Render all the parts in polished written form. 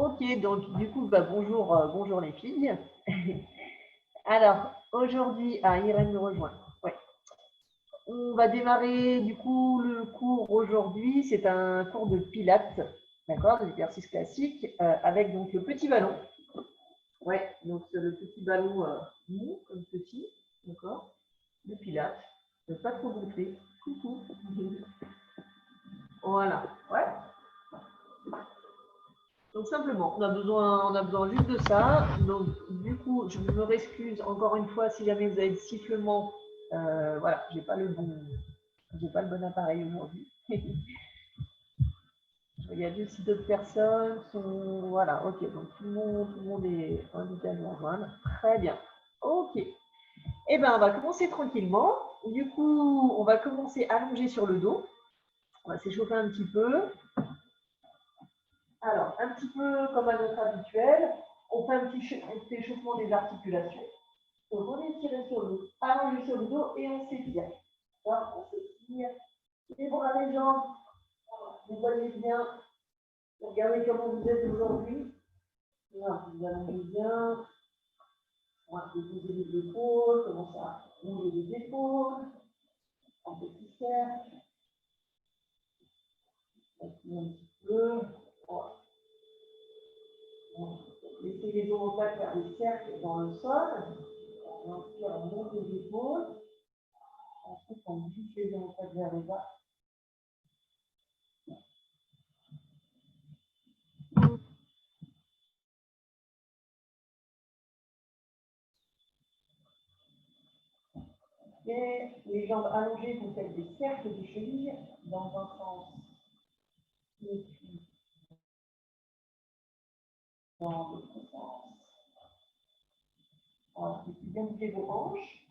Ok, donc du coup, bah, bonjour, bonjour les filles. Alors, aujourd'hui, Irène nous rejoint. Ouais. On va démarrer du coup le cours aujourd'hui. C'est un cours de pilates, d'accord, des exercices classiques, avec donc le petit ballon. Ouais, donc c'est le petit ballon mou, comme ceci, d'accord, de pilates. Ne pas trop gonfler. Coucou. Voilà, ouais. Donc simplement, on a besoin juste de ça. Donc du coup, je me excuse encore une fois si jamais vous avez des sifflements. Voilà, j'ai pas le bon appareil aujourd'hui. Je regarde juste si d'autres personnes sont, voilà, ok. Donc tout le monde est invité à nous rejoindre. Très bien. Ok. Eh ben, on va commencer tranquillement. Du coup, on va commencer allongé sur le dos. On va s'échauffer un petit peu. Alors, un petit peu comme à notre habituel, on fait un petit échauffement des articulations. Donc, on est tiré sur le dos, allongé sur le dos et on s'étire. On s'étire, les bras, les jambes. Vous voyez bien. Regardez comment vous êtes aujourd'hui. Voilà, vous allongez bien. On va déposer les épaules, commencer à rouler les épaules. Un petit cercle. Un petit peu. Voilà. Laissez les omoplates faire des cercles dans le sol. On inspire, on monte les épaules. Ensuite, on glisse les omoplates vers le bas. Et les jambes allongées, vous faites des cercles de chevilles dans un sens et puis dans l'autre sens. Voilà, et puis bien bouger vos hanches.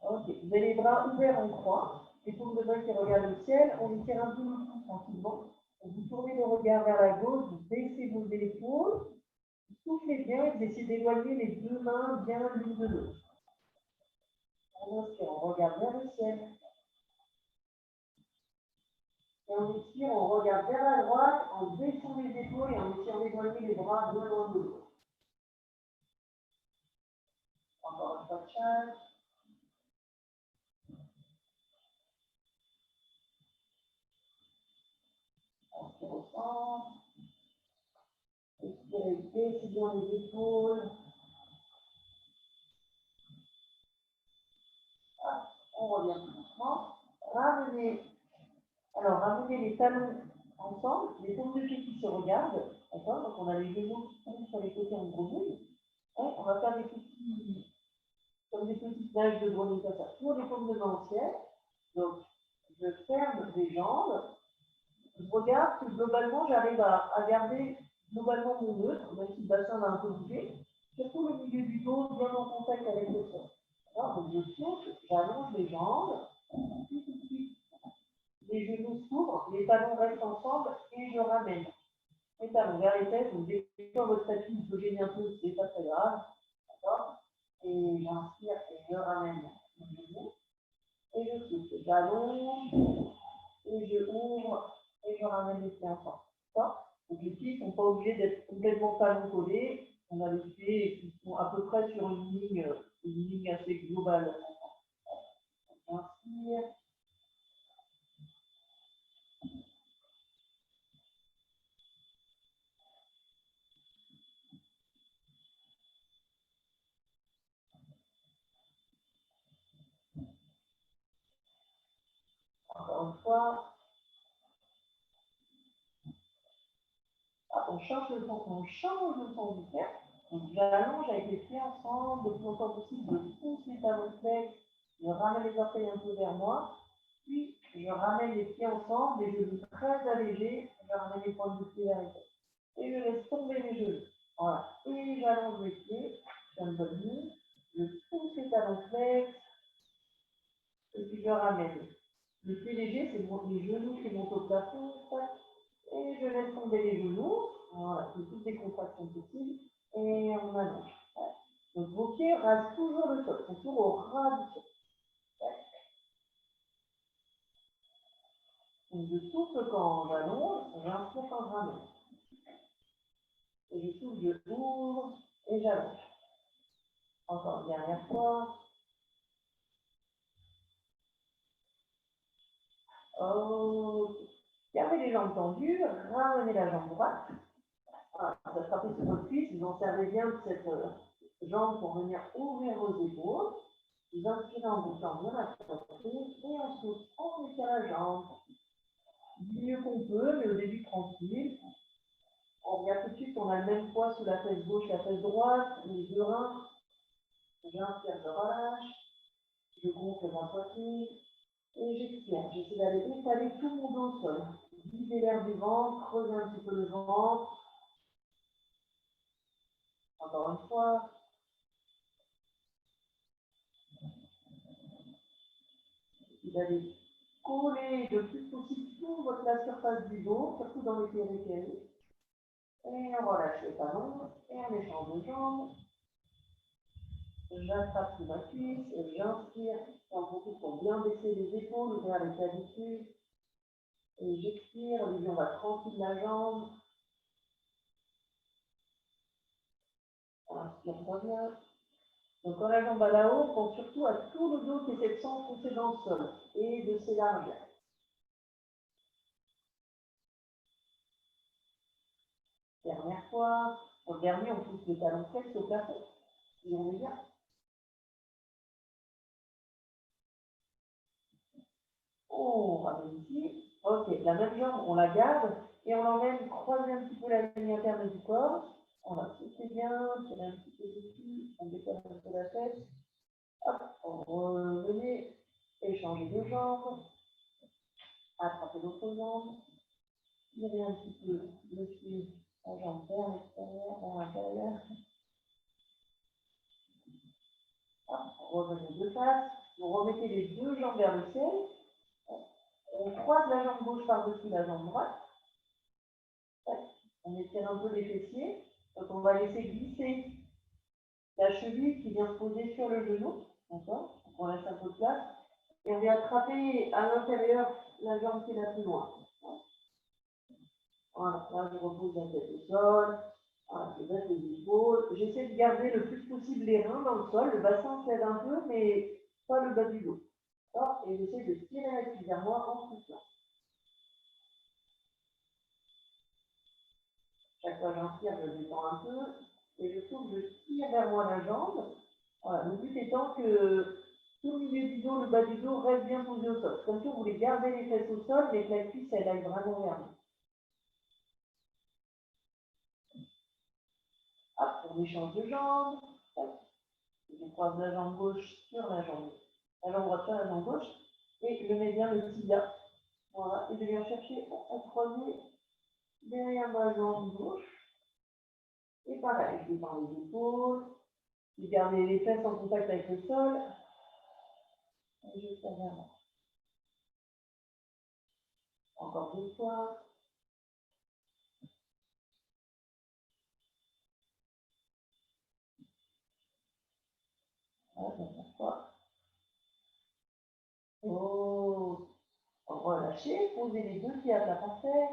Ok, vous avez les bras ouverts en croix, les paumes de main qui regardent le ciel, on les tire un peu tranquillement. Vous tournez le regard vers la gauche, vous baissez vos épaules, vous soufflez bien et vous essayez d'éloigner les deux mains bien l'une de l'autre. On inspire, on regarde vers le ciel. Et on étire, on regarde vers la droite, en baissant les épaules et en essayant d'éloigner les bras bien loin de l'autre. Encore une fois de chaque. On se ressent. Expirez, baissez bien les épaules. Hop, on revient tout doucement. Ramenez les talons ensemble, les paumes de pied qui se regardent. D'accord? Donc on a les genoux qui tombent sur les côtés en grenouille. On va faire des petits, comme des petites nages de grenouille comme ça, pour les paumes de main au ciel. Donc, je ferme les jambes. Je regarde que globalement, j'arrive à garder globalement mon neutre, même si le bassin va un peu bouger. Surtout le milieu du dos, bien en contact avec le sol. Donc, je souffle, j'allonge les jambes. Les genoux s'ouvrent, les talons restent ensemble et je ramène les talons vers les têtes. Donc, des fois, votre tapis, il peut gêner un peu, c'est pas très grave. D'accord? Et j'inspire et je ramène les genoux. Et je souffle, j'allonge et je ouvre et je ramène les pieds ensemble. D'accord? Donc les pieds ne sont pas obligés d'être complètement talons collés. On a les pieds qui sont à peu près sur une ligne assez globale. Inspire. Encore une fois. On change le sens du cercle. Donc j'allonge avec les pieds ensemble, le plus longtemps possible, je pousse les talons flex, je ramène les orteils un peu vers moi, puis je ramène les pieds ensemble, les genoux très allégés, je ramène les pointes de pied vers les têtes. Et je laisse tomber les genoux. Voilà. Et j'allonge les pieds, je me donne une, je pousse les talons flex, et puis je ramène. Le pied léger, c'est les genoux qui montent au plafond, et je laisse tomber les genoux. Voilà, c'est toutes les contractions possibles. Et on allonge. Ouais. Donc vos pieds rasent toujours le sol, sont toujours au ras du sol. Ouais. Donc, je souffle quand j'allonge, j'inspire quand je ramène. Et je souffle, je ouvre et j'allonge. Encore une dernière fois. Oh. Gardez les jambes tendues, ramenez la jambe droite. Voilà, vous attrapez sur votre cuisse, vous en servez bien de cette jambe pour venir ouvrir vos épaules. Vous inspirez en bougeant bien la poitrine et ensuite on étire la jambe. Du mieux qu'on peut, mais au début tranquille. On regarde tout de suite qu'on a le même poids sous la fesse gauche, la fesse droite, les deux reins. J'inspire, je relâche. Je gonfle ma poitrine. Et j'expire. J'essaie d'aller étaler tout mon dos au sol. Vider l'air du ventre, creuser un petit peu le ventre. Encore une fois. Vous allez coller le plus possible toute la surface du dos, surtout dans les périphériques. Et on relâche les talons et on échange les jambes. J'attrape sous ma cuisse, j'inspire, j'en profite pour bien baisser les épaules, ouvrir les clavicules. Et j'expire, on va tranquille la jambe. Inspire, revient. Donc quand la jambe va là-haut, on pense surtout à tout le dos qui essaie de s'enfoncer dans le sol et de s'élargir. Dernière fois. Au dernier, on pousse les talons presque au plafond. Et on est bien. On ramène ici. Ok, la même jambe, on la garde et on l'emmène croiser un petit peu la ligne interne du corps. On va pousser bien, tirer un petit peu dessus, on décolle un peu la tête. Hop, on revenez, échanger deux jambes, attraper l'autre jambe, tirer un petit peu le pied, la jambe vers l'extérieur, vers l'intérieur. Hop, revenez de face, vous remettez les deux jambes vers le ciel. On croise la jambe gauche par-dessus la jambe droite. On étire un peu les fessiers. Donc on va laisser glisser la cheville qui vient se poser sur le genou. D'accord? On laisse un peu de place. Et on vient attraper à l'intérieur la jambe qui est la plus loin. Voilà, là je repose la tête au sol. Voilà, je baisse les épaules. J'essaie de garder le plus possible les reins dans le sol. Le bassin s'aide un peu, mais pas le bas du dos. Et j'essaie de tirer régulièrement en soufflant. Chaque fois que j'inspire, je détends un peu. Et je trouve que je tire vers moi la jambe. Voilà, le but étant que tout le milieu du dos, le bas du dos reste bien posé au sol. Comme si on voulait garder les fesses au sol, mais que la cuisse, elle aille vraiment vers nous. Hop, on échange de jambes. Je croise la jambe gauche sur la jambe droite sur la jambe gauche. Et je mets bien le tibia. Voilà, et je viens chercher à croiser derrière ma jambe gauche. Et pareil, je détends les épaules. Je garde les fesses en contact avec le sol. Et je serre vers moi. Encore deux fois. Voilà, dernière fois. Oh. Relâchez, posez les deux pieds à plat par terre.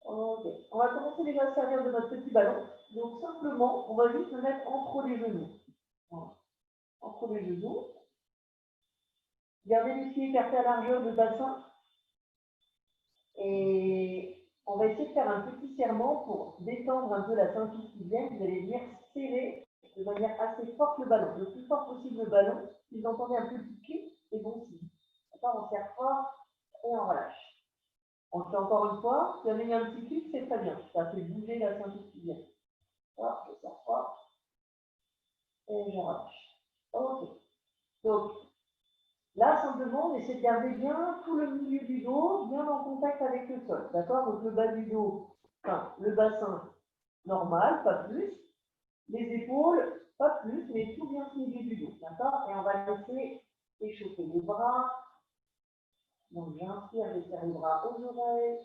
Ok. On va commencer déjà à servir de notre petit ballon. Donc simplement, on va juste le mettre entre les genoux. Voilà. Entre les genoux. Gardez les pieds écartés à largeur de bassin. Et on va essayer de faire un petit serment pour détendre un peu la ceinture tibienne. Vous allez venir serrer de manière assez forte le ballon. Le plus fort possible le ballon. Si vous entendez un petit clic, c'est bon signe. D'accord, on serre fort et on relâche. On le fait encore une fois. Si on a mis un petit clic, c'est très bien. Ça fait bouger la ceinture tibienne. Voilà, je serre fort et je relâche. Ok. Donc, là, simplement, on essaie de garder bien tout le milieu du dos, bien en contact avec le sol. D'accord? Donc, le bas du dos, enfin, le bassin normal, pas plus. Les épaules, pas plus, mais tout bien ce milieu du dos. D'accord? Et on va laisser échauffer les bras. Donc, j'inspire, je serre les bras aux oreilles.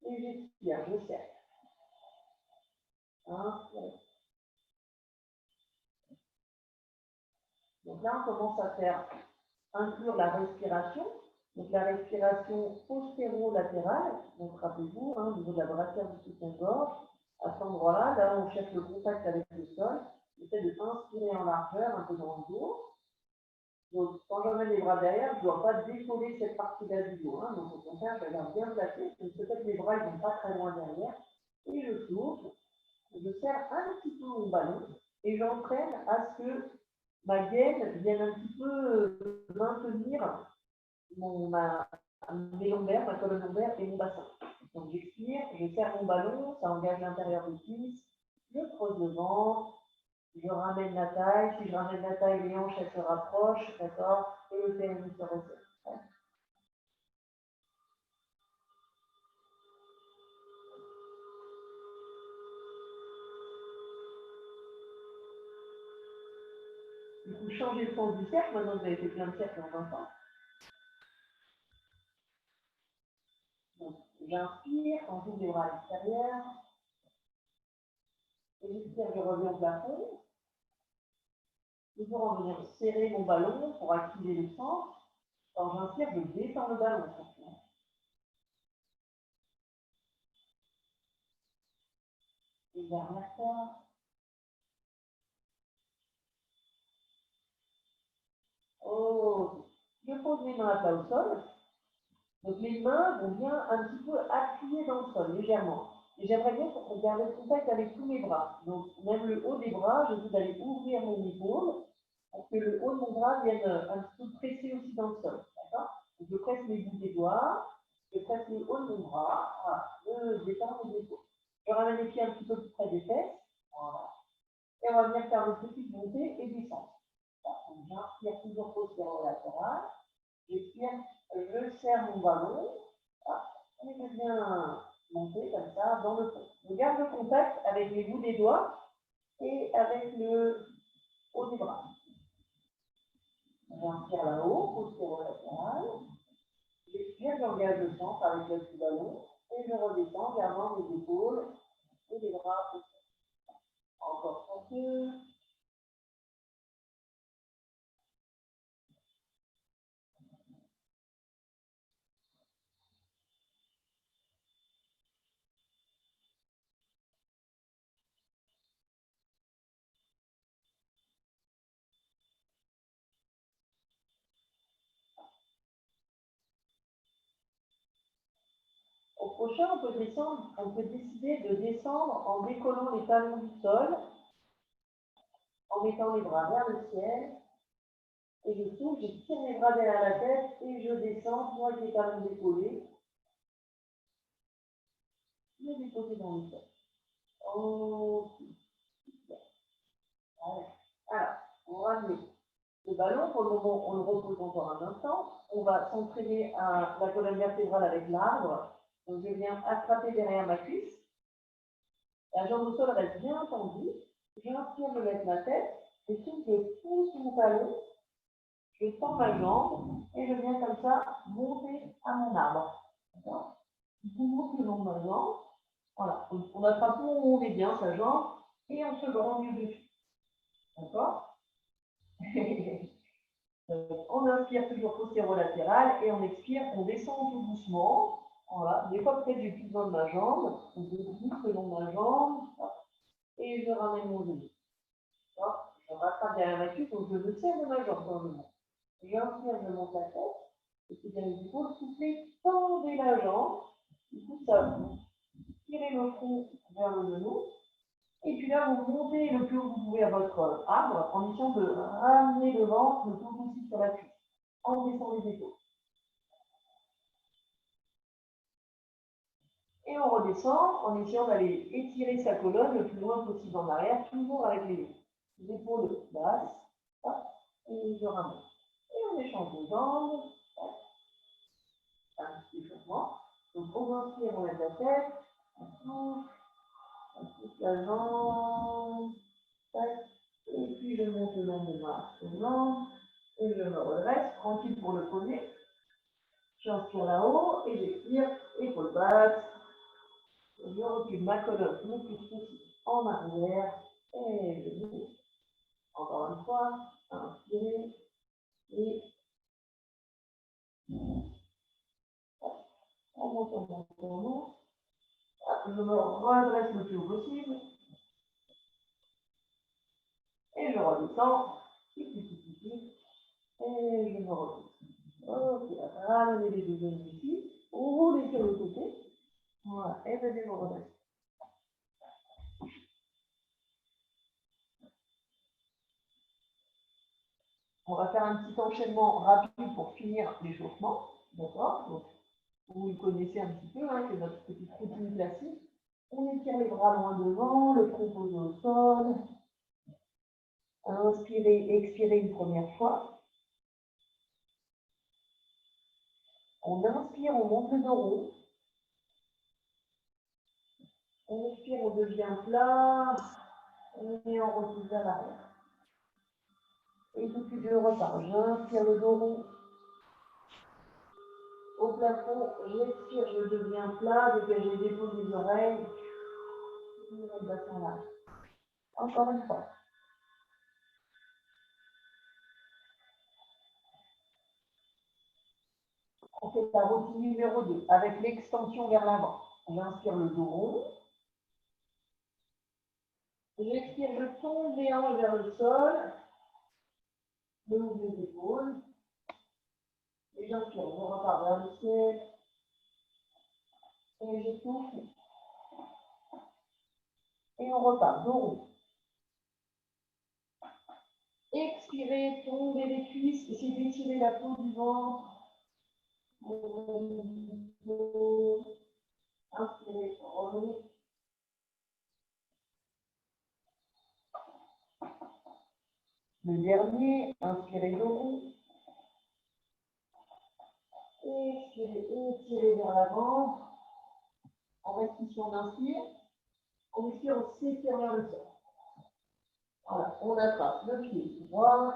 Et j'expire, je serre. Inspire. Donc là, on commence à faire inclure la respiration. Donc la respiration postéro-latérale, donc rappelez-vous, hein, au niveau de la brassière du soutien-gorge, à cet endroit-là, là où on cherche le contact avec le sol, j'essaie de inspirer en largeur, un peu dans le dos. Donc quand je mets les bras derrière, je ne dois pas décoller cette partie-là du dos. Hein, donc au contraire, je garde bien placé, donc peut-être les bras ne vont pas très loin derrière. Et je souffle, je serre un petit peu mon ballon et j'entraîne à ce que ma gaine vienne un petit peu maintenir mes lombaires, ma colonne lombaire et mon bassin. Donc j'expire, je serre mon ballon, ça engage l'intérieur des cuisses, je creuse le ventre, je ramène la taille, si je ramène la taille, les hanches elles se rapprochent, d'accord, et le périnée se resserre. Du coup, changez le sens du cercle, maintenant vous avez fait plein de cercles en même temps. Donc j'inspire, quand j'ouvre les bras à l'extérieur, et j'expire, je reviens au plafond. Toujours en venir serrer mon ballon pour activer le centre. Quand j'inspire, je descends le ballon. Et derrière ça, oh, je pose mes mains à plat au sol. Donc mes mains vont bien un petit peu appuyer dans le sol, légèrement. Et j'aimerais bien garder le contact avec tous mes bras. Donc même le haut des bras, je veux d'aller ouvrir mon épaule pour que le haut de mon bras vienne un petit peu presser aussi dans le sol. D'accord? Donc je presse mes bouts des doigts, je presse le haut de mon bras, voilà, je détends mes épaules. Je ramène les pieds un petit peu plus près des fesses, voilà. Et on va venir faire une petite montée et descendre. Donc j'inspire toujours postéro-latéral. J'expire, je serre mon ballon, et je viens monter comme ça dans le fond. Je garde le contact avec les bouts des doigts et avec le haut des bras. J'inspire là-haut, postéro-latéral. J'expire, j'engage le centre avec le petit ballon et je redescends, gardant mes épaules et les bras au sol. Encore tranquille. Au prochain, on peut décider de descendre en décollant les talons du sol, en mettant les bras vers le ciel. Et je souffle, je tire mes bras derrière la tête et je descends, moi avec les talons décollés. Je vais déposer dans le sol. Ok. Alors, on ramène le ballon. Pour le moment, on le repose encore un instant. On va s'entraîner à la colonne vertébrale avec l'arbre. Donc, je viens attraper derrière ma cuisse. La jambe au sol reste bien tendue. J'inspire, je lève ma tête. Et si je pousse mon talon, je tends ma jambe et je viens comme ça monter à mon arbre. D'accord? Je monte le long de ma jambe. Voilà. On attrape où on est bien sa jambe et on se grand mieux dessus. D'accord? On inspire toujours postéro-latéral et on expire, on descend tout doucement. Voilà. Des fois, peut-être j'ai plus besoin de ma jambe. Donc, je pousse le long de ma jambe et je ramène mon genou. Je rattrape derrière ma cuisse, donc je me serre de ma jambe quand je monte. J'inspire, je monte la tête. Et puis, bien les épaules, soufflez, tendez la jambe. Du coup, ça vous tirez le front vers le genou. Et puis là, vous montez le plus haut que vous pouvez à votre arbre en essayant de ramener le ventre le plus possible sur la cuisse. En baissant les épaules. Et on redescend en essayant d'aller étirer sa colonne le plus loin possible en arrière, toujours avec les épaules basses. Et je ramène. Et on échange de jambes. Un petit échauffement. Donc on inspire, on lève la tête. On pousse la jambe. Et puis je monte le long de ma jambe. Et je me redresse, tranquille pour le poignet. J'inspire là-haut et j'expire, épaule basse. Je recule ma colonne le plus possible en arrière. Et je bouge. Encore une fois, inspirez et On monte, on monte, on monte. Je me redresse le plus haut possible. Et je redescends. Et je me repose. Ok, ramenez les deux genoux ici. Roulez sur le côté. Voilà, et venez vous redresser. On va faire un petit enchaînement rapide pour finir l'échauffement. D'accord? Donc, vous le connaissez un petit peu, hein, c'est notre petite routine classique. On étire les bras loin devant, le front posé au sol. Inspirez, expirez une première fois. On inspire, on monte le dos rond. On expire, on devient plat. Et on repousse à l'arrière. Et tout de suite, je repars. J'inspire le dos rond. Au plafond, j'expire, je deviens plat, dégagez les épaules des oreilles. Le bassin là. Encore une fois. On fait la routine numéro 2 avec l'extension vers l'avant. J'inspire le dos rond. J'expire, je tombe les hanches vers le sol. Je ouvre les épaules. Et j'inspire, je repars vers le ciel. Et je souffle. Et on repart, dos rond. Expirez, tombez les cuisses, essayez d'étirer la peau du ventre. Inspirez, revenez. Le dernier, inspirez dos rond. Expirez, étirez vers l'avant. En respiration, on inspire. On expire, on s'étire vers le sol. Voilà, on attrape le pied droit.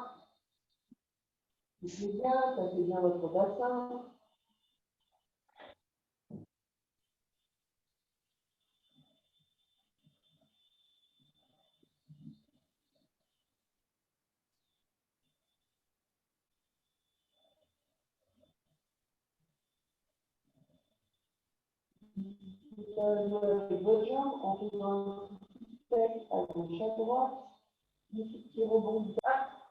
C'est bien, ça fait bien votre bassin. Votre jambe en faisant un petit à gauche, à droite. Le petit rebondit.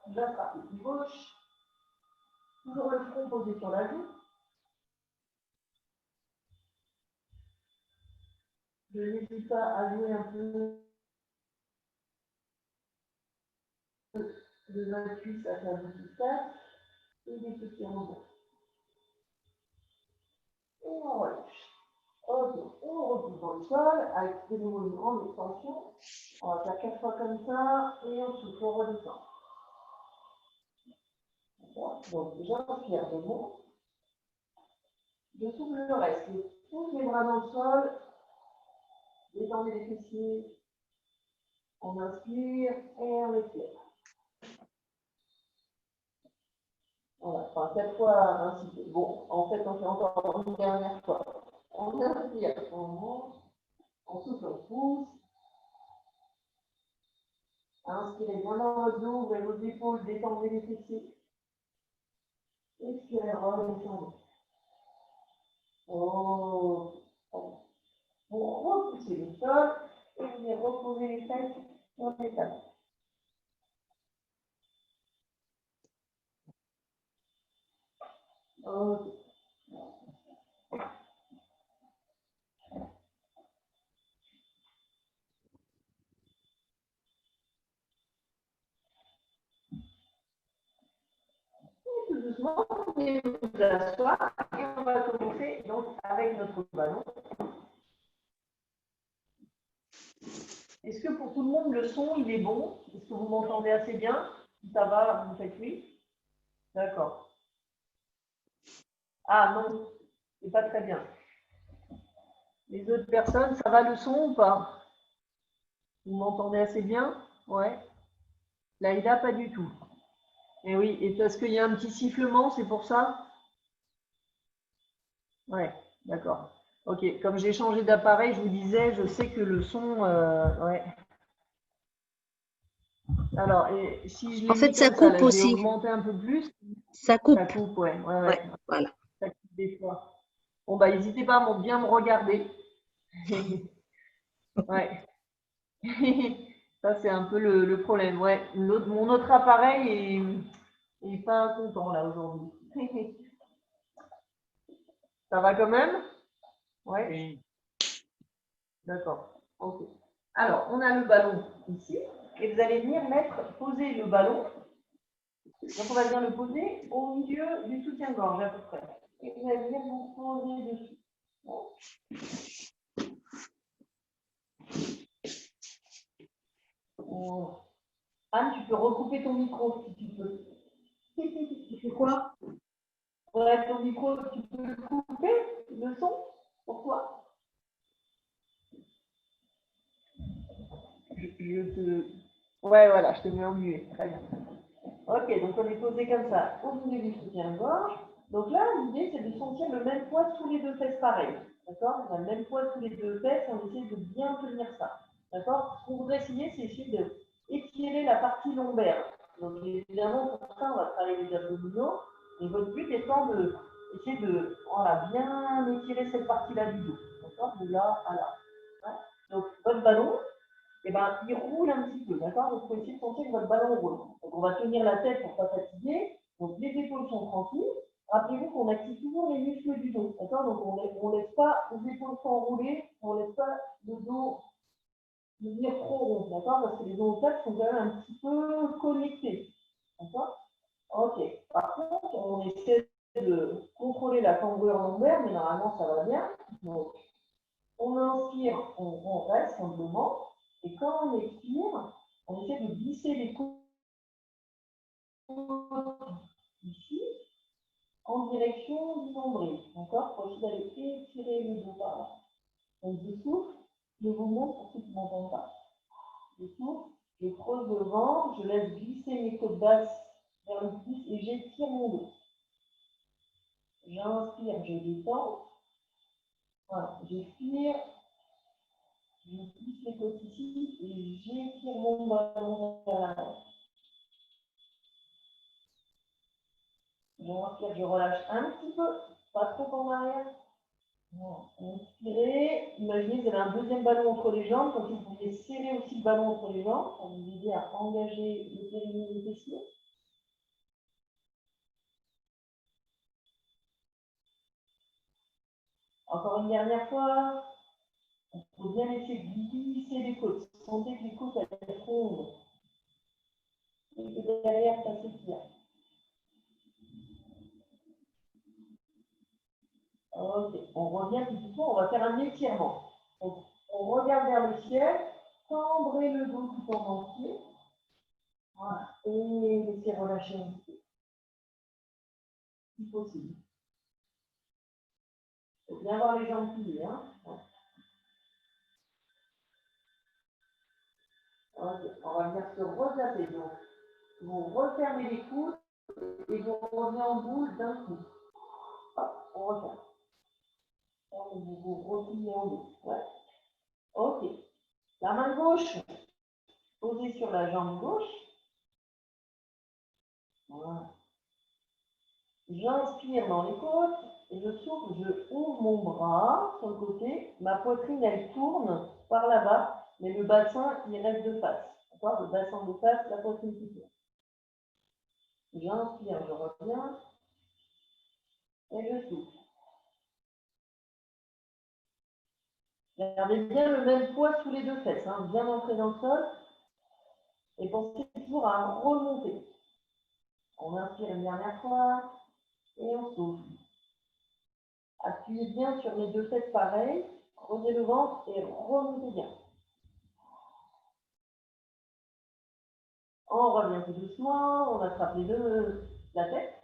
J'attrape le pied gauche. Toujours le front posé sur la joue. Je n'hésite pas à jouer un peu de la cuisse à faire du pistache et des petits rebonds. Et on relâche. Ok, on repousse dans le sol avec de nouveau une grande extension. On va faire 4 fois comme ça et on souffle, on redescend. Donc j'inspire, je monte. Je souffle le reste. Je pousse les bras dans le sol. Détendez les fessiers. On inspire et on expire. Voilà, enfin, 4 fois ainsi. Bon, en fait, on fait encore une dernière fois. On inspire, on monte. On souffle, on pousse. Inspirez bien dans votre dos, ouvrez vos épaules, détendez les fessiers. Expirez, redescendez. Oh. Vous repoussez le sol et vous venez reposer les fesses sur les talons. Ok. Et tout doucement, vous venez vous asseoir et on va commencer donc avec notre ballon. Est-ce que pour tout le monde, le son, il est bon? Est-ce que vous m'entendez assez bien? Si ça va, vous faites oui? D'accord. Ah non, c'est pas très bien. Les autres personnes, ça va le son ou pas? Vous m'entendez assez bien? Ouais. Laïda, pas du tout. Et oui, et parce qu'il y a un petit sifflement, c'est pour ça? Ouais, d'accord. Ok, comme j'ai changé d'appareil, je vous disais, je sais que le son, ouais. Alors, et si je l'ai En fait, mis ça comme ça, là, coupe je vais aussi. augmenter un peu plus. Ça coupe. Ça coupe, ouais. Ouais, voilà. Ça coupe des fois. Bon, bah, n'hésitez pas à bien me regarder. Ouais. Ça, c'est un peu le problème. Ouais. Mon autre appareil est pas content là aujourd'hui. Ça va quand même? Ouais. Oui. D'accord. Ok. Alors, on a le ballon ici. Et vous allez venir poser le ballon. Donc, on va venir le poser au milieu du soutien-gorge à peu près. Et vous allez venir vous poser dessus. Bon. Oh. Anne, tu peux recouper ton micro si tu peux. Tu fais quoi? Ouais, ton micro, tu peux le couper, le son, pour toi. Ouais, voilà, je te mets en muet. Très bien. Ok, donc on est posé comme ça, au milieu du soutien-gorge. Donc là, l'idée, c'est de sentir le même poids sous les deux fesses pareil. D'accord? On a le même poids sous les deux fesses, on essaie de bien tenir ça. D'accord? Ce qu'on voudrait essayer, c'est essayer d'étirer la partie lombaire. Donc évidemment, pour ça, on va travailler les abdominaux. Et votre but étant d'essayer de voilà, bien étirer cette partie-là du dos. D'accord? De là à là. Ouais. Donc votre ballon, eh ben, il roule un petit peu, d'accord? Donc, il faut essayer de sentir que votre ballon roule. Donc, on va tenir la tête pour ne pas fatiguer. Donc, les épaules sont tranquilles. Rappelez-vous qu'on active toujours les muscles du dos, d'accord? Donc, on ne laisse pas les épaules s'enrouler, on ne laisse pas le dos devenir trop rond, d'accord? Parce que les omoplates sont quand même un petit peu connectés, d'accord? Ok. Par contre, on essaie de contrôler la cambrure lombaire, mais normalement, ça va bien. Donc, on inspire, on reste simplement. Et quand on expire, on essaie de glisser les côtes ici en direction du nombril. D'accord? Pour essayer d'aller étirer le dos par là. Donc je souffle, je vous montre pour ceux qui ne m'entendent pas. Je souffle, je creuse le ventre, je laisse glisser mes côtes basses vers le pouce et j'étire mon dos. J'inspire, je détends. Voilà, j'expire, je pousse les côtes ici et j'étire mon ballon vers l'arrière. J'inspire, je relâche un petit peu, pas trop en arrière. Inspirez, imaginez que vous avez un deuxième ballon entre les jambes, comme si vous pouviez serrer aussi le ballon entre les jambes, pour vous aider à engager le périnée et les fessiers. Encore une dernière fois, il faut bien laisser glisser les côtes. Sentez que les côtes elles fondent et que derrière ça s'étire. Ok, on revient tout doucement, on va faire un étirement. Donc, on regarde vers le ciel, cambrez le dos tout en entier. Voilà, et laissez relâcher un petit peu, si possible. Il faut bien avoir les jambes pliées. Hein. Okay. On va venir se replacer. Donc, vous refermez les coudes et vous revenez en boule d'un coup. Hop, on referme. Vous repliez en boule. Ouais. Ok. La main gauche posée sur la jambe gauche. Voilà. J'inspire dans les côtes et je souffle, je ouvre mon bras sur le côté. Ma poitrine, elle tourne par là-bas, mais le bassin, il reste de face. D'accord? Le bassin de face, la poitrine qui tourne. J'inspire, je reviens et je souffle. Gardez bien le même poids sous les deux fesses, hein, bien ancré dans le sol. Et pensez toujours à remonter. On inspire une dernière fois et on souffle. Appuyez bien sur les deux fesses pareil, creusez le ventre et remontez bien. On revient tout doucement, on attrape les deux, la tête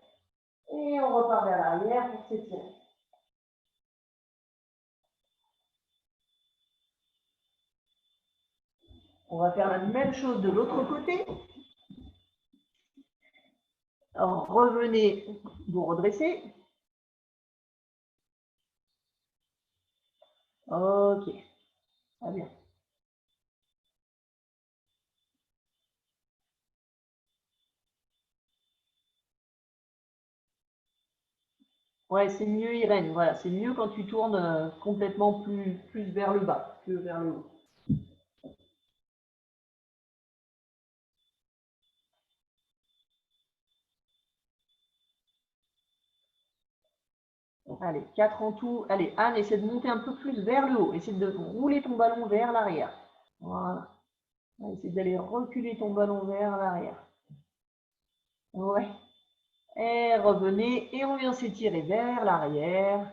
et on repart vers l'arrière pour s'étirer. On va faire la même chose de l'autre côté. Alors, revenez vous redresser. Ok, très bien. Ouais, c'est mieux, Irène. Voilà, c'est mieux quand tu tournes complètement plus vers le bas que vers le haut. Allez, 4 en tout. Allez, Anne, essaie de monter un peu plus vers le haut. Essaie de rouler ton ballon vers l'arrière. Voilà. Essaie d'aller reculer ton ballon vers l'arrière. Ouais. Et revenez. Et on vient s'étirer vers l'arrière.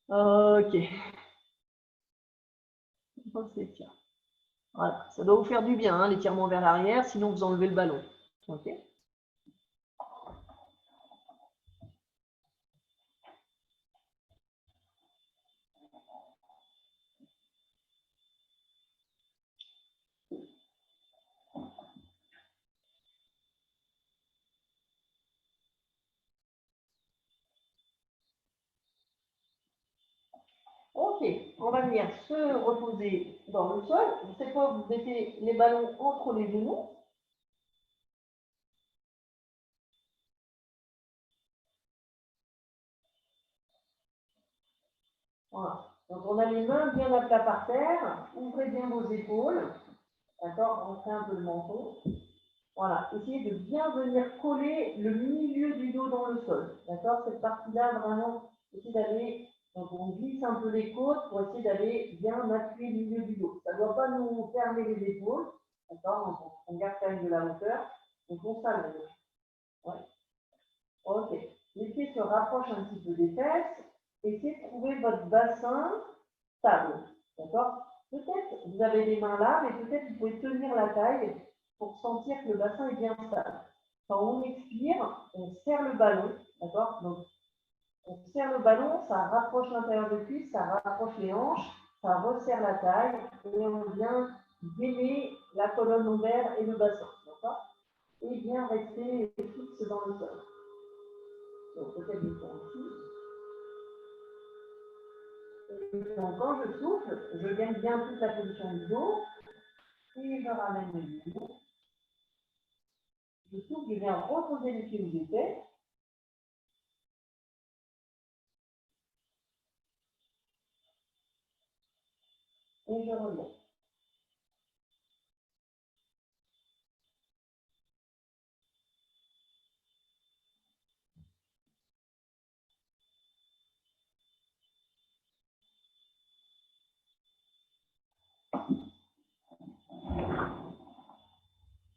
Ok. On s'étire. Voilà. Ça doit vous faire du bien, hein, l'étirement vers l'arrière, sinon vous enlevez le ballon. Ok. Ok, on va venir se reposer dans le sol. Cette fois, vous mettez les ballons entre les genoux. Voilà. Donc, on a les mains bien à plat par terre. Ouvrez bien vos épaules. D'accord? Rentrez un peu le menton. Voilà. Essayez de bien venir coller le milieu du dos dans le sol. D'accord? Cette partie-là, vraiment, essayez d'aller. Donc, on glisse un peu les côtes pour essayer d'aller bien appuyer le milieu du dos. Ça ne doit pas nous fermer les épaules. D'accord? Donc, on garde quand même de la hauteur. Donc, on s'allonge. Ouais. Ok. Les pieds se rapprochent un petit peu des fesses. Essayez de trouver votre bassin stable. D'accord? Peut-être vous avez les mains là, mais peut-être vous pouvez tenir la taille pour sentir que le bassin est bien stable. Quand on expire, on serre le ballon. D'accord? Donc, on serre le ballon, ça rapproche l'intérieur de cuisse, ça rapproche les hanches, ça resserre la taille et on vient gainer la colonne lombaire et le bassin. D'accord? Et bien rester fixe dans le sol. Donc, peut-être je tourne ici. Donc, quand je souffle, je gagne bien toute la position du dos et je ramène le genou. Je souffle, je viens reposer les pieds où j'étais. Et je reviens.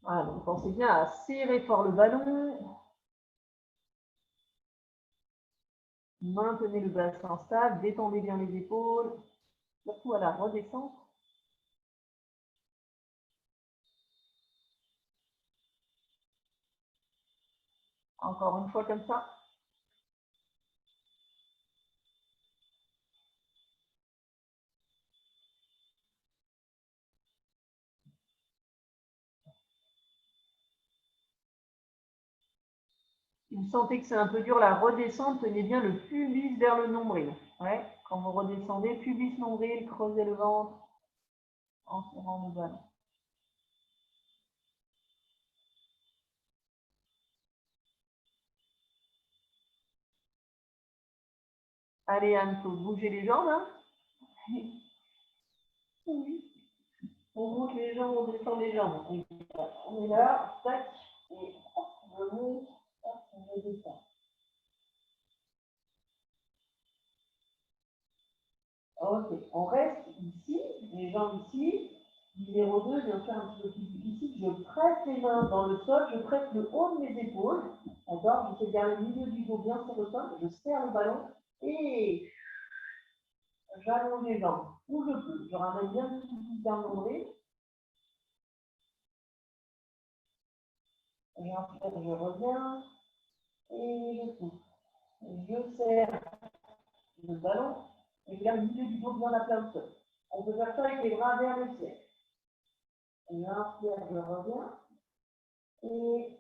Voilà, donc pensez bien à serrer fort le ballon. Maintenez le bassin stable, détendez bien les épaules, surtout à la redescente. Encore une fois comme ça. Si vous sentez que c'est un peu dur la redescente, tenez bien le pubis vers le nombril. Ouais, quand vous redescendez, pubis, nombril, creusez le ventre en serrant le ballon. Allez, Anne, il faut bouger les jambes. Hein. Oui. On bouge les jambes, on descend les jambes. On est là, tac, et hop, je monte, hop, je descends. Ok, on reste ici, les jambes ici. Numéro 2, je vais faire un petit peu plus difficile. Je presse les mains dans le sol, je presse le haut de mes épaules. D'accord? J'essaie de garder le milieu du dos bien sur le sol. Je serre le ballon et j'allonge les jambes. Où je peux. Je ramène bien le petit vers le nombril. J'inspire, je reviens et je souffle. Je serre le ballon et je garde le milieu du dos bien à plat au sol. On peut faire ça avec les bras vers le ciel. J'inspire, je reviens et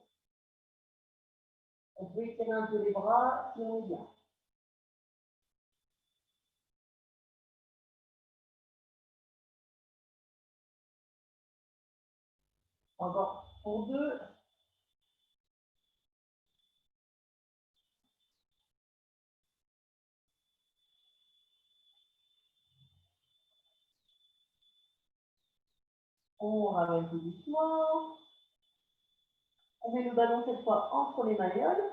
on peut étirer un peu les bras si on est bien. Encore pour 2. On ramène tout doucement. On met le ballon cette fois entre les malléoles.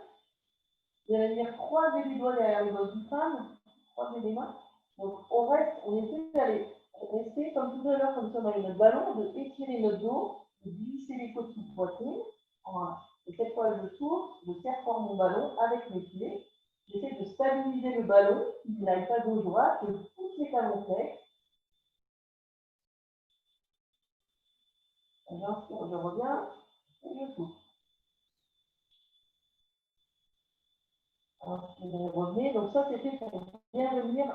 Vous allez venir croiser les doigts derrière les doigts du crâne. Croiser les mains. Donc on reste, on essaie d'aller rester comme tout à l'heure, comme si on avait notre ballon, de étirer notre dos, de glisser les côtes sous poitrine. Voilà. Et cette fois, je tourne, je serre fort mon ballon avec mes pieds. J'essaie de stabiliser le ballon, qu'il n'aille pas gauche-droite, je pousse les talons flex. J'inspire, je reviens et je pousse. Inspirez, revenez. Donc ça, c'était pour bien venir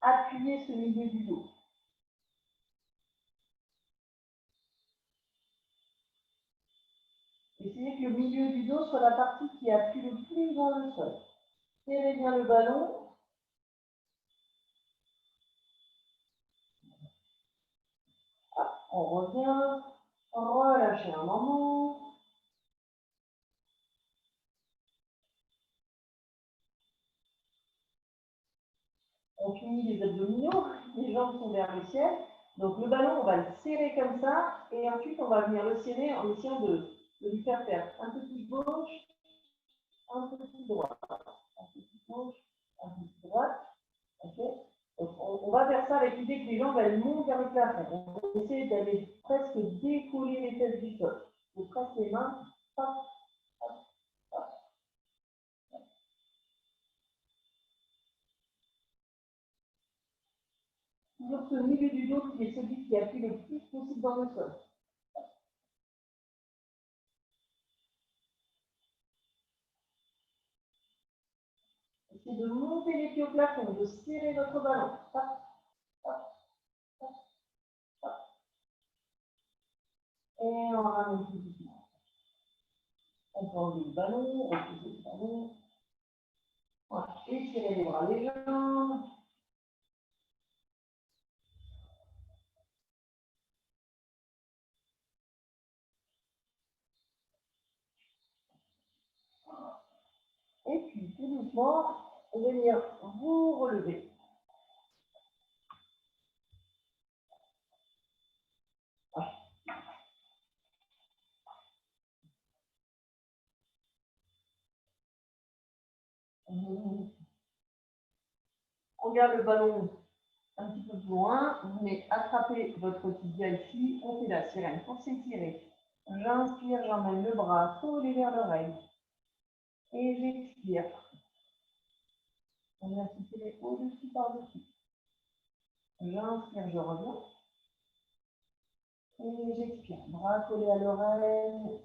appuyer ce milieu du dos. Essayez que le milieu du dos soit la partie qui appuie le plus dans le sol. Serrez bien le ballon. On revient, relâchez un moment. On finit les abdominaux, les jambes sont vers le ciel. Donc le ballon, on va le serrer comme ça, et ensuite on va venir le serrer en essayant de lui faire un peu plus gauche, un peu plus droite, un peu plus gauche, un peu plus droite. Okay. Donc on va faire ça avec l'idée que les jambes elles montent vers le plafond. On essaie d'aller presque décoller les fesses du sol. On presse les mains, hop, hop, hop. Toujours ce milieu du dos qui est celui qui appuie le plus possible dans le sol. Essayez de monter les pieds au plafond, de serrer votre ballon. Hop, hop, hop, hop. Et on ramène tout doucement. On peut enlever le ballon, reposer le ballon. Voilà. Étirez les bras, les jambes. Et puis, tout doucement, venir vous relever. On garde le ballon un petit peu plus loin. Vous venez attraper votre tibia ici. On fait la sirène pour s'étirer. J'inspire, j'emmène le bras collé vers l'oreille. Et j'expire. On vient s'étirer au-dessus par-dessus. J'inspire, je reviens. Et j'expire. Bras collés à l'oreille.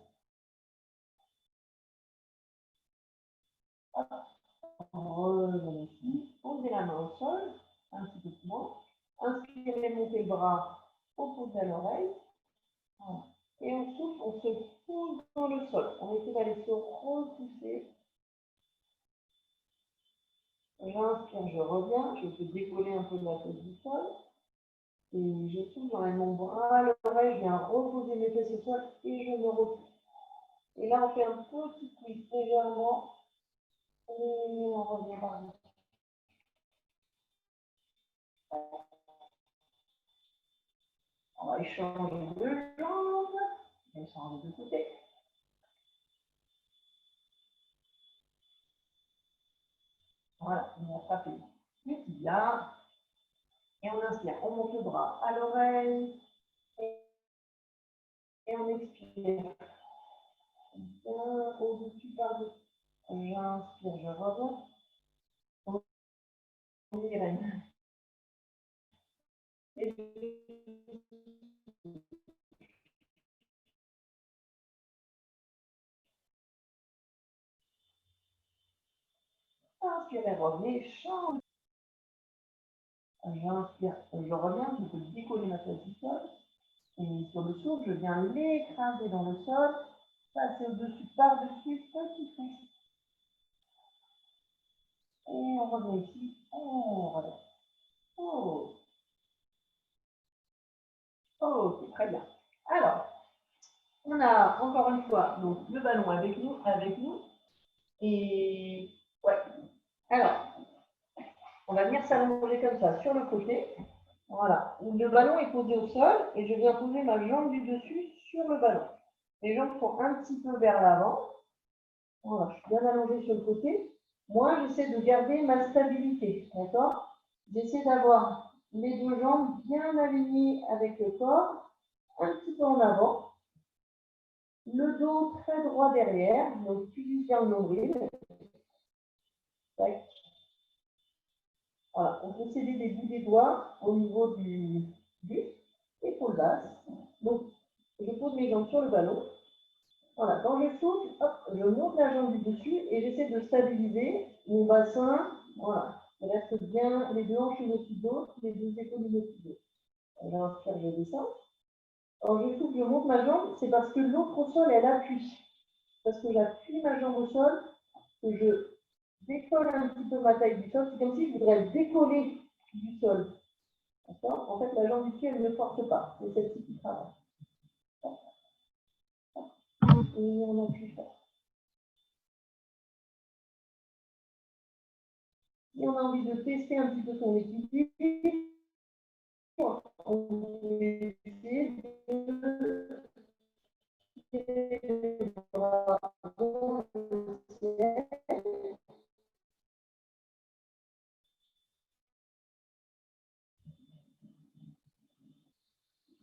Revenez ici. Posez la main au sol. Un petit peu plus loin. Inspirez, montez le bras. Opposé à l'oreille. Voilà. Et on souffle, on se pousse dans le sol. On essaie d'aller se repousser. J'inspire, je reviens. Je peux décoller un peu de la tête du sol. Et je souffle, j'emmène mon bras à l'oreille. Je viens reposer mes fesses au sol et je me repousse. Et là, on fait un petit twist légèrement. Et on revient par là. On va échanger deux jambes. On va échanger de côté. Voilà, on attrape le tibia. Et on inspire, on monte le bras à l'oreille. Et on expire. Bien au-dessus par-dessus. J'inspire, je reviens. On migraine. Et inspirez, revenez, change. J'inspire, je reviens, je peux décoller ma tête du sol. Et sur le souffle, je viens l'écraser dans le sol, passer au-dessus, par-dessus, petit twist. Et on revient ici, on relève. Oh. Oh, c'est très bien. Alors, on a encore une fois donc, le ballon avec nous. Et ouais. Alors, on va venir s'allonger comme ça sur le côté. Voilà. Le ballon est posé au sol et je viens poser ma jambe du dessus sur le ballon. Les jambes sont un petit peu vers l'avant. Voilà, je suis bien allongée sur le côté. Moi, j'essaie de garder ma stabilité. D'accord? J'essaie d'avoir les deux jambes bien alignées avec le corps, un petit peu en avant. Le dos très droit derrière, donc tu bien le nombril. Tac. Voilà, on peut céder des bouts des doigts au niveau du épaule basse. Donc, je pose mes jambes sur le ballon. Voilà, quand je souffle, hop, je monte la jambe du dessus et j'essaie de stabiliser mon bassin. Voilà, je reste bien les deux hanches une au-dessus de l'autre, les deux épaules une au-dessus de l'autre. J'inspire, je descends. Quand je souffle, je monte ma jambe, c'est parce que l'autre au sol, elle appuie. Parce que j'appuie ma jambe au sol, que je décolle un petit peu ma taille du sol. C'est comme si je voudrais décoller du sol. D'accord? En fait, la jambe du pied, elle ne force pas. C'est celle-ci qui travaille. Et on appuie fort. Si on a envie de tester un petit peu son équilibre, on peut essayer de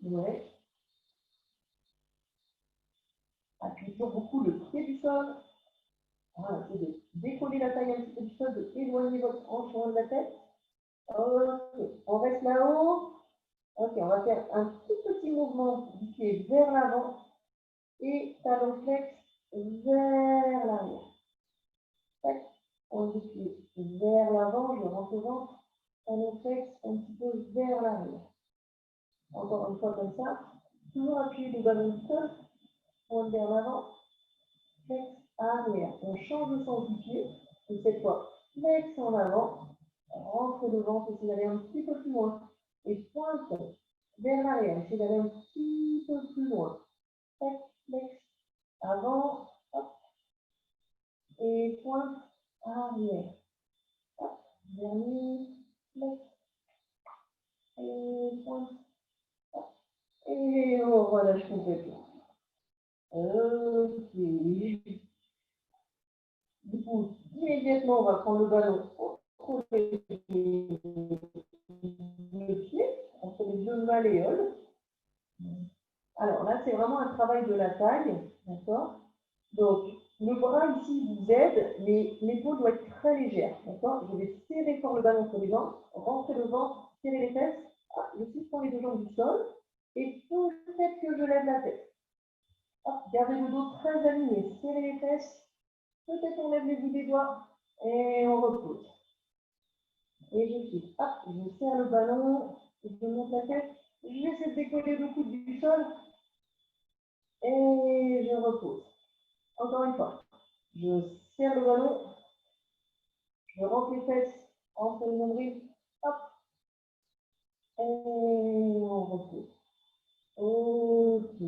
ouais. Appuie sur beaucoup le pied du sol. Voilà, c'est de décoller la taille un petit peu du sol, de éloigner votre hanche loin de la tête. Ok, on reste là-haut. Ok, on va faire un tout petit mouvement du pied vers l'avant et talon flex vers l'arrière. Tac, on le pied vers l'avant, je rentre au ventre, talon flex un petit peu vers l'arrière. Encore une fois comme ça, toujours appuyer le ballon du sol, on vers l'avant, flex arrière. On change le sens du pied, et cette fois, flex en avant, rentre le ventre, essayer d'aller un petit peu plus loin, et pointe vers l'arrière, essayer d'aller un petit peu plus loin. Tac, flex, avant, hop, et pointe arrière. Hop, dernier, flex, et pointe, hop, et on relâche complètement. Ok. Du coup, immédiatement, on va prendre le ballon entre les deux pieds, entre les deux malléoles. Alors là, c'est vraiment un travail de la taille, d'accord? Donc, le bras ici vous aide, mais l'épaule doit être très légère, d'accord? Je vais serrer fort le ballon entre les jambes, rentrer le ventre, serrer les fesses. Hop, je suspends les deux jambes du sol, et peut-être que je lève la tête. Hop, gardez le dos très aligné, serrez les fesses. Peut-être on lève les bouts des doigts et on repose. Et je suis, hop, je serre le ballon, je monte la tête, j'essaie de décoller le coude du sol et je repose. Encore une fois, je serre le ballon, je rentre les fesses entre le nombril, hop, et on repose. Ok.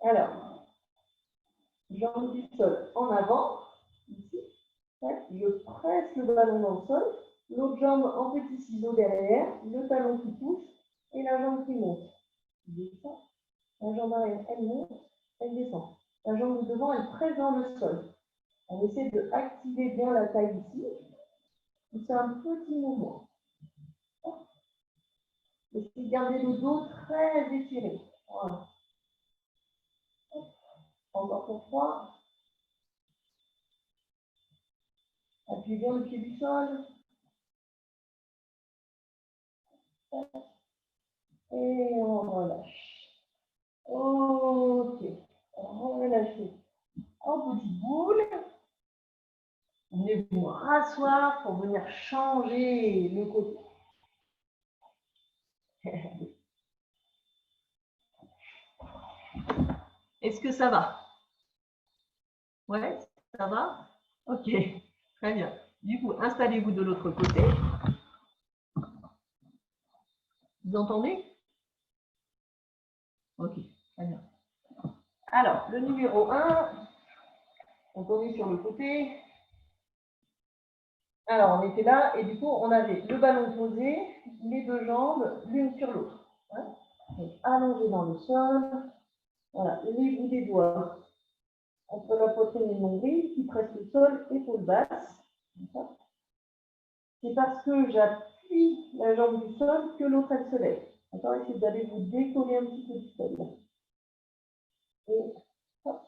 Alors, jambe du sol en avant, ici, je presse le ballon dans le sol, l'autre jambe en petit ciseau derrière, le talon qui pousse et la jambe qui monte. Descend. La jambe arrière, elle monte, elle descend. La jambe de devant, elle presse dans le sol. On essaie d'activer bien la taille ici. C'est un petit mouvement. Essayez de garder le dos très étiré. Voilà. Encore pour 3. Appuyez bien le pied du sol. Et on relâche. Ok. Relâchez. En petite boule. Venez vous rasseoir pour venir changer le côté. Est-ce que ça va? Ouais, ça va? Ok, très bien. Du coup, installez-vous de l'autre côté. Vous entendez? Ok, très bien. Alors, le numéro 1, on tourne sur le côté. Alors, on était là, et du coup, on avait le ballon posé, les deux jambes, l'une sur l'autre. Hein, donc, allongé dans le sol. Voilà, les bouts des doigts entre la poitrine et le nombril, qui presse le sol, épaule basse. C'est parce que j'appuie la jambe du sol que l'autre, elle se lève. D'accord, essayez d'aller vous décoller un petit peu du sol. Et hop.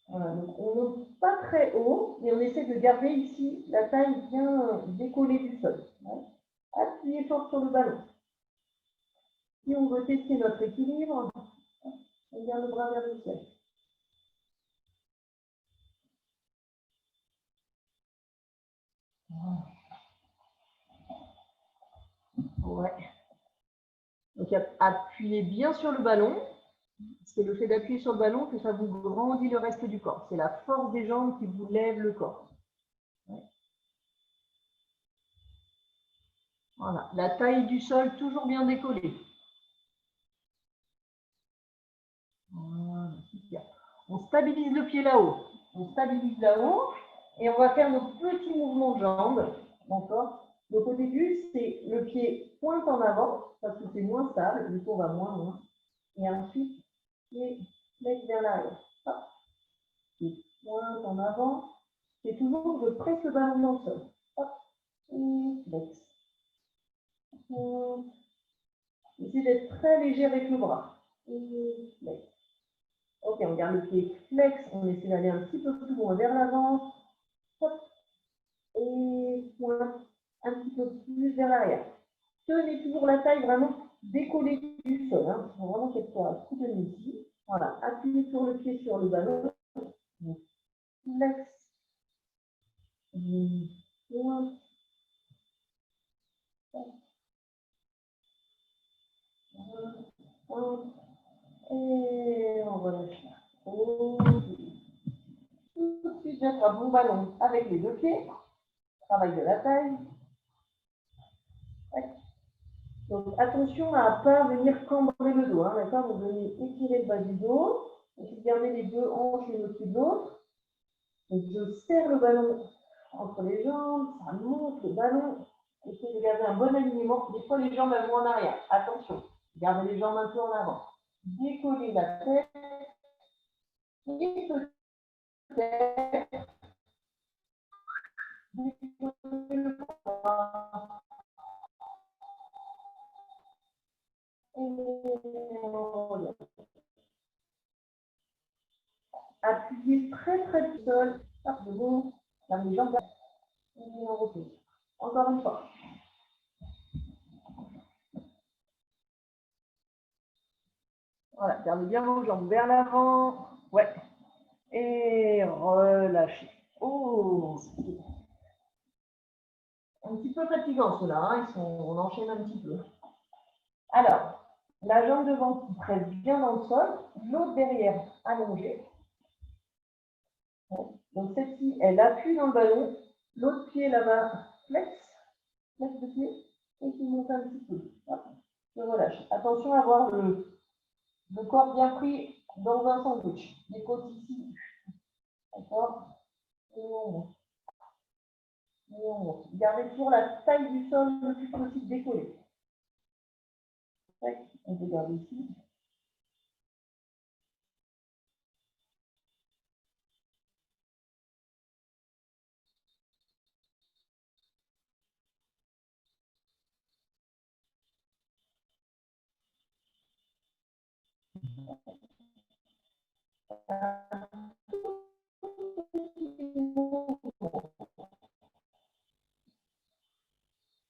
Voilà, donc on ne monte pas très haut, mais on essaie de garder ici la taille bien décollée du sol. Ouais. Appuyez fort sur le ballon. Si on veut tester notre équilibre, on garde le bras vers le ciel. Ouais. Donc appuyez bien sur le ballon. C'est le fait d'appuyer sur le ballon que ça vous grandit le reste du corps. C'est la force des jambes qui vous lève le corps. Ouais. Voilà, la taille du sol toujours bien décollée. Voilà, super. On stabilise le pied là-haut. On stabilise là-haut et on va faire nos petits mouvements de jambes. D'accord? Donc au début, c'est le pied pointe en avant parce que c'est moins stable, du coup on va moins loin. Et ensuite, pied flex vers l'arrière. Pied pointe en avant. C'est toujours, je presse le ballon dans le sol. Hop, et flex. Essayez d'être très léger avec le bras. Et flex. Ok, on garde le pied flex, on essaie d'aller un petit peu plus loin vers l'avant. Hop, et pointe un petit peu plus vers l'arrière. Tenez toujours la taille vraiment décollée du sol. Hein. Il faut vraiment qu'elle soit soutenue ici. Voilà, appuyez sur le pied sur le ballon. Flex. Pointe. Et on relâche. Tout de suite, j'attrape mon ballon avec les deux pieds. Travail de la taille. Donc attention à ne pas venir cambrer le dos. Hein, d'accord, vous venez étirer le bas du dos. Et puis gardez les deux hanches l'une au-dessus de l'autre. Donc je serre le ballon entre les jambes, ça monte le ballon. Essayez de garder un bon alignement. Des fois, les jambes elles vont en arrière. Attention, gardez les jambes un peu en avant. Décollez la tête. Et peut-être décoller le bras. Appuyez très près du sol. Hop, de bon. Les jambes. Et on repose. Encore une fois. Voilà, gardez bien vos jambes vers l'avant. Ouais. Et relâchez. Oh, un petit peu fatigant ceux-là, hein. On enchaîne un petit peu. Alors, la jambe devant qui presse bien dans le sol, l'autre derrière allongée. Donc celle-ci, elle appuie dans le ballon, l'autre pied là-bas flex de pied, et qui monte un petit peu. Hop, je relâche. Attention à avoir le corps bien pris dans un sandwich. Les côtes ici. D'accord? Et on monte. Gardez toujours la taille du sol le plus possible décollée. On peut garder ici.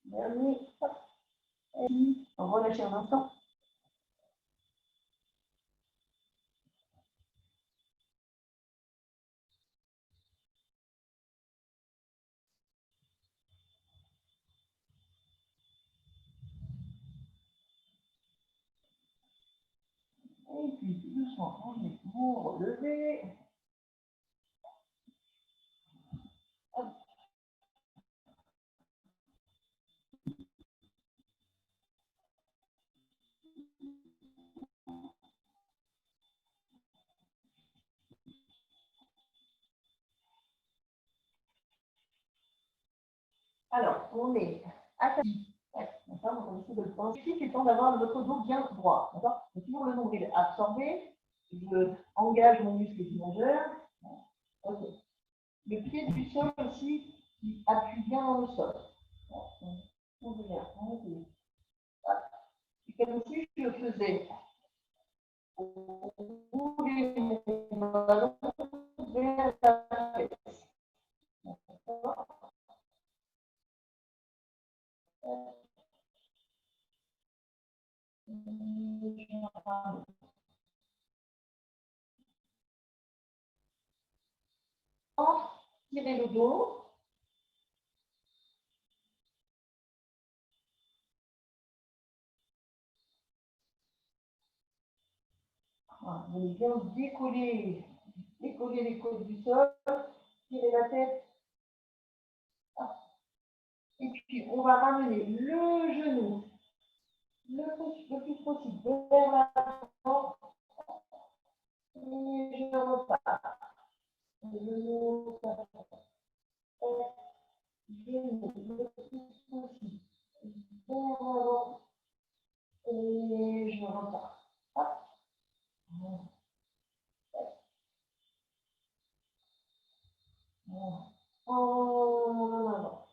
Dernier. On relâche un instant. Et puis doucement, vous relevez. Hop. Alors, on est attaché. D'accord, on essaie de le penser. L'objectif étant d'avoir votre dos bien droit. D'accord, toujours le nombril absorbé. Je engage mon muscle épinageur. Ok. Le pied du sol aussi, qui appuie bien dans le sol. On vient. C'est comme si je faisais rouler mon ballon vers la fesse. Tirez le dos. Voilà, vous allez bien décoller les côtes du sol, tirer la tête. Et puis, on va ramener le genou le plus possible vers l'avant. Et je repars. Genou, genou le plus possible vers l'avant. Et je repars. Hop. En avant.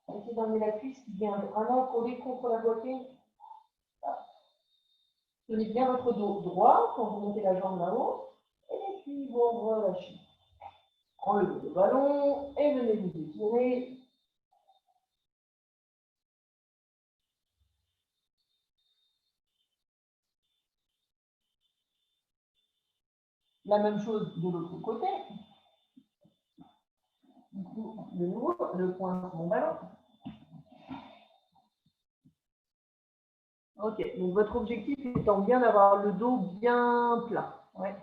Essayez d'emmener la cuisse qui vient vraiment coller contre la poitrine. Tenez bien votre dos droit quand vous montez la jambe là-haut. Et puis vous relâchez. Enlevez le ballon et venez vous étirer. La même chose de l'autre côté. Du coup, de nouveau, le point de mon ballon. Ok, donc votre objectif étant bien d'avoir le dos bien plat. Ouais.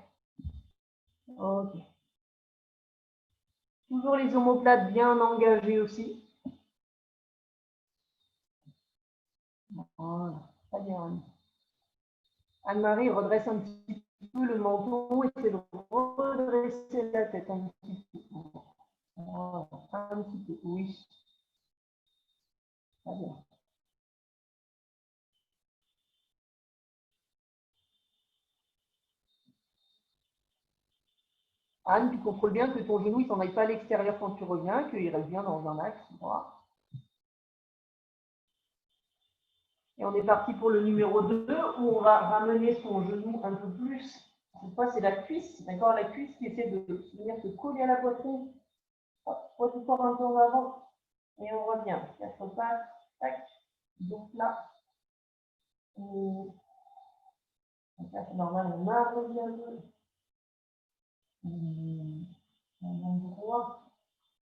Ok. Toujours les omoplates bien engagées aussi. Voilà, très bien. Anne-Marie redresse un petit peu le menton et essaie de redresser la tête un petit peu. Voilà, un petit peu, oui. Très bien. Anne, tu contrôles bien que ton genou ne s'en aille pas à l'extérieur quand tu reviens, qu'il reste bien dans un axe. Voilà. Et on est parti pour le numéro 2 où on va ramener son genou un peu plus. Cette fois, c'est la cuisse, d'accord? La cuisse qui essaie de venir se coller à la poitrine. Poids du corps un peu en avant. Et on revient. 4 pattes. Tac. Donc là. Donc là, c'est normal, on arrondit un peu. On droit.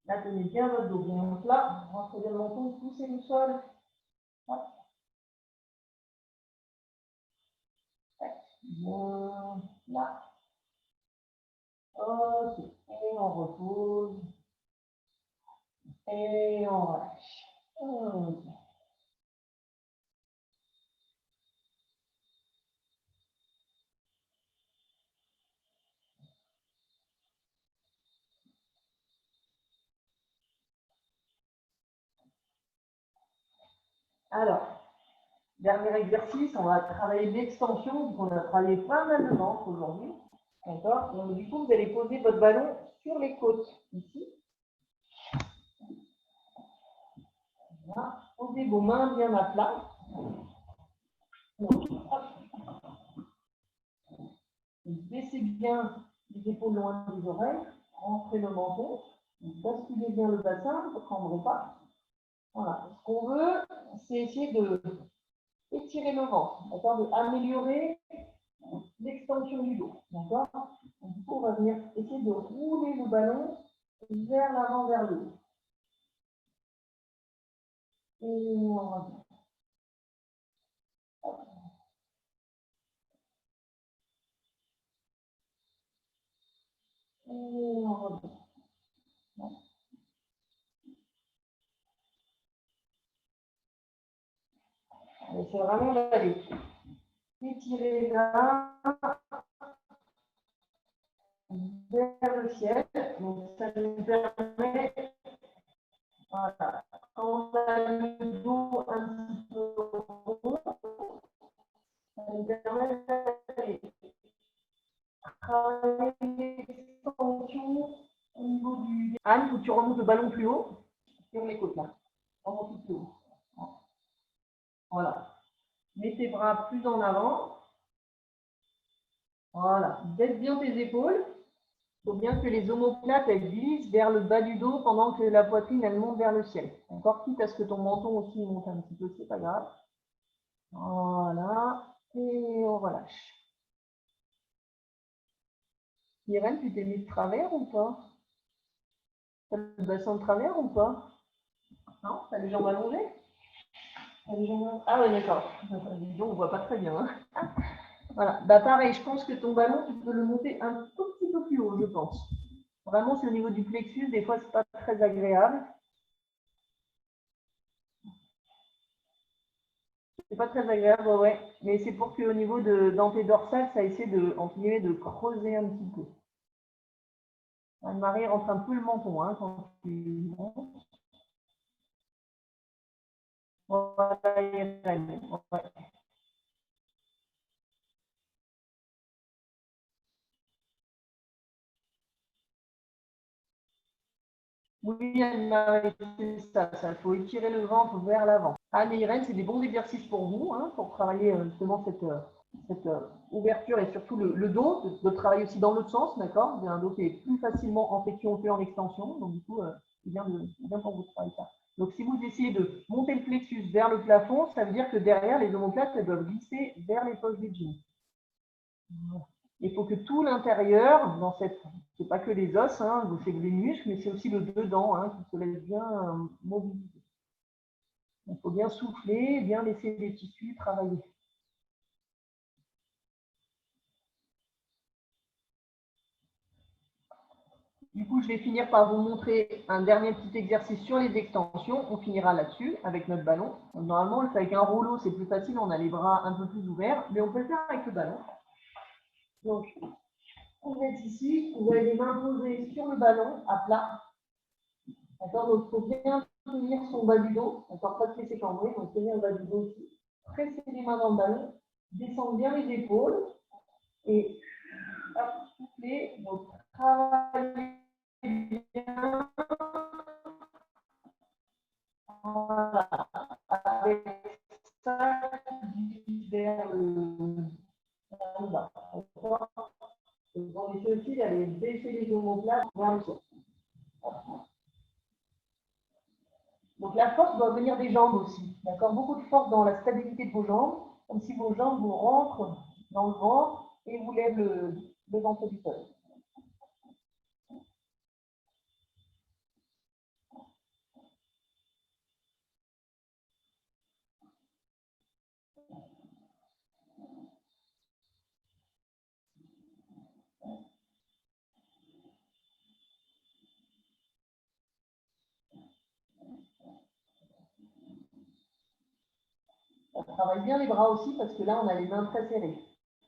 Là, tenez bien votre dos bien plat. Rentrez bien le menton, poussez le sol. Hop. Bien là. Ok. Et on repose. Et on relâche. Okay. Alors, dernier exercice, on va travailler l'extension, donc on a travaillé pas mal de ventre aujourd'hui. D'accord? Donc, du coup, vous allez poser votre ballon sur les côtes, ici. Voilà. Posez vos mains bien à plat. Baissez bien les épaules loin des oreilles. Rentrez le menton. Basculez bien le bassin, ne prendrez pas. Voilà. Ce qu'on veut, c'est essayer de étirer le ventre, d'accord, d'améliorer l'extension du dos. D'accord? Du coup, on va venir essayer de rouler le ballon vers l'avant, vers le haut. Et on revient. Et on revient. C'est vraiment d'aller étirer là vers le ciel. Donc, ça nous permet, voilà, quand on a le dos un petit peu rond, ça nous permet d'aller travailler l'extension au niveau du... Anne, il faut que tu remontes le ballon plus haut sur les côtes là. Remonte plus haut. Voilà. Mets tes bras plus en avant. Voilà. Baisse bien tes épaules. Il faut bien que les omoplates elles glissent vers le bas du dos pendant que la poitrine elle monte vers le ciel. Encore quitte à ce que ton menton aussi monte un petit peu, c'est pas grave. Voilà. Et on relâche. Irène, tu t'es mis de travers ou pas? T'as le bassin de travers ou pas? Non? T'as les jambes allongées? Ah oui, d'accord. On ne voit pas très bien. Hein. Voilà. Bah, pareil, je pense que ton ballon, tu peux le monter un tout petit peu plus haut, je pense. Vraiment, c'est au niveau du plexus, des fois, c'est pas très agréable. C'est pas très agréable, ouais. Mais c'est pour qu'au niveau de dans tes dorsales, ça essaie de, entre guillemets, de creuser un petit peu. Anne-Marie rentre un peu le menton hein, quand tu montes. Voilà, Irène. Ouais. Oui, Anne-Marie, c'est ça. Il faut étirer le ventre vers l'avant. Anne et Irène, c'est des bons exercices pour vous, hein, pour travailler justement cette ouverture et surtout le dos, de travailler aussi dans l'autre sens, d'accord? Il y a un dos qui est plus facilement en flexion que en extension, donc du coup, c'est bien pour vous de travailler ça. Donc si vous essayez de monter le plexus vers le plafond, ça veut dire que derrière, les omoplates, elles doivent glisser vers les poches des jeans. Il faut que tout l'intérieur, dans cette, c'est pas que les os, hein, c'est les muscles, mais c'est aussi le dedans hein, qui se laisse bien mobiliser. Il faut bien souffler, bien laisser les tissus travailler. Du coup, je vais finir par vous montrer un dernier petit exercice sur les extensions. On finira là-dessus avec notre ballon. Normalement, on le fait avec un rouleau, c'est plus facile, on a les bras un peu plus ouverts, mais on peut le faire avec le ballon. Donc, on va être ici, vous avez les mains posées sur le ballon à plat. D'accord, donc il faut bien tenir son bas du dos, d'accord, pas de laisser cambrer, donc tenir le bas du dos aussi. Presser les mains dans le ballon, descendre bien les épaules et hop, souffler, donc travailler bien. Voilà. Avec ça, vers le bas. On essaie aussi d'aller baisser les omoplates vers le sol. Donc la force doit venir des jambes aussi, d'accord? Beaucoup de force dans la stabilité de vos jambes, comme si vos jambes vous rentrent dans le ventre et vous lèvent le ventre du sol. On travaille bien les bras aussi parce que là on a les mains très serrées,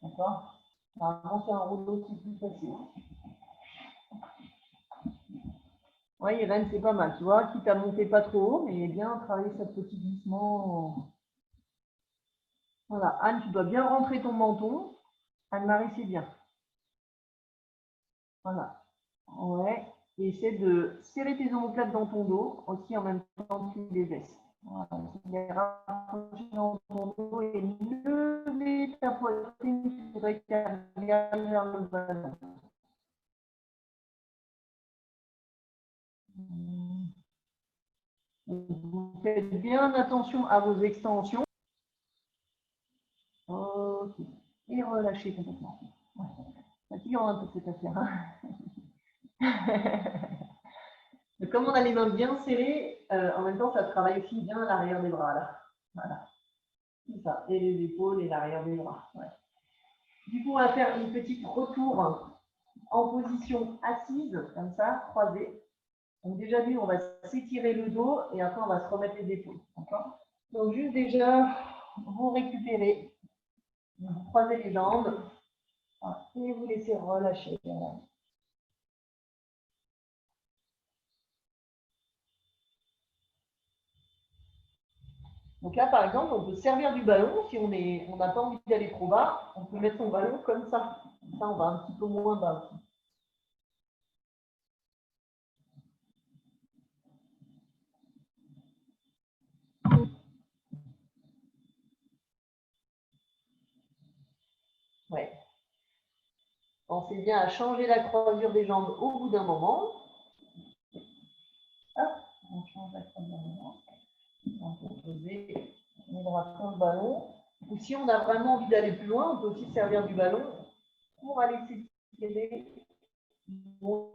d'accord? Normalement c'est un rouleau qui est plus facile. Oui, Irène, c'est pas mal, tu vois, quitte à monter pas trop haut, mais bien travailler ce petit glissement. Voilà, Anne, tu dois bien rentrer ton menton. Anne-Marie, c'est bien. Voilà. Ouais. Et essaie de serrer tes omoplates dans ton dos, aussi en même temps que les baisses. Voilà. Les rapprocher dans ton dos et lever ta poitrine, il faudrait qu'elle regarde vers le ballon. Vous faites bien attention à vos extensions. Ok. Et relâchez complètement. Ouais. Fatigant un peu cette affaire. Hein. Comme on a les mains bien serrées, en même temps, ça travaille aussi bien l'arrière des bras. Là. Voilà. C'est ça. Et les épaules et l'arrière des bras. Ouais. Du coup, on va faire une petite retour en position assise, comme ça, croisée. Donc déjà vu, on va s'étirer le dos et après on va se remettre les épaules. D'accord? Donc juste déjà, vous récupérez, vous croisez les jambes et vous laissez relâcher. Donc là, par exemple, on peut servir du ballon. Si on n'a pas envie d'aller trop bas, on peut mettre son ballon comme ça. Comme ça, on va un petit peu moins bas. Ouais. Pensez bien à changer la croisure des jambes au bout d'un moment. Hop, on change la croisure des jambes. On peut poser les bras sur le ballon. Ou si on a vraiment envie d'aller plus loin, on peut aussi servir du ballon pour aller s'étirer moins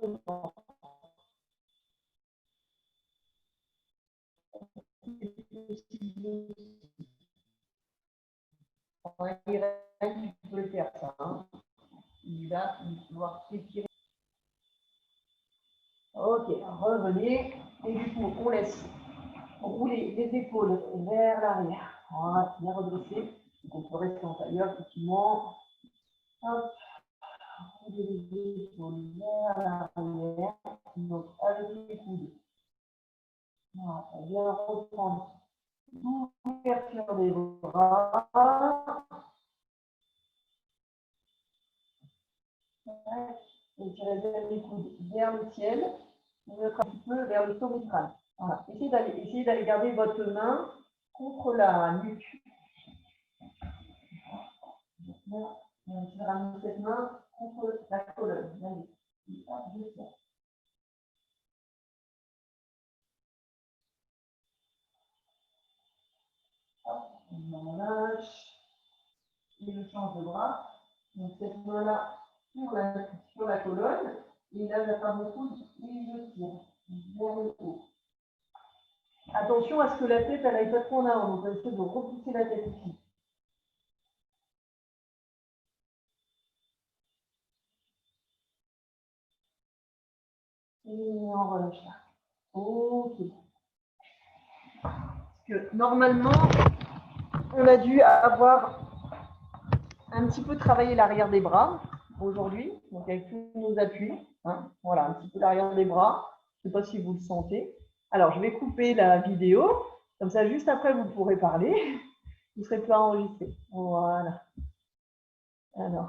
longtemps. Il peut faire ça. Hein. Il va pouvoir s'étirer. Ok, revenez. Et du coup, on laisse rouler les épaules vers l'arrière. Voilà, bien redresser. Donc, on peut rester en tailleur, effectivement. Hop. Rouler les épaules vers l'arrière. Donc, avec les coudes. Voilà, on vient reprendre l'ouverture des bras. Et tirer les coudes vers le ciel. On mettra un petit peu vers le sommet du crâne. Voilà. Essayez d'aller garder votre main contre la nuque. Je ramène cette main contre la colonne. Allez. On lâche. Et je change de bras. Donc cette main-là sur la colonne. Et là, j'attrape mon coude et je tire vers le haut. Attention à ce que la tête n'aille pas trop en avant. Donc, on va essayer de repousser la tête ici. Et on relâche là. Ok. Parce que normalement, on a dû avoir un petit peu travaillé l'arrière des bras aujourd'hui. Donc, avec tous nos appuis. Hein, voilà, un petit peu l'arrière des bras. Je ne sais pas si vous le sentez. Alors, je vais couper la vidéo. Comme ça, juste après, vous pourrez parler. Vous ne serez pas enregistré. Voilà. Alors.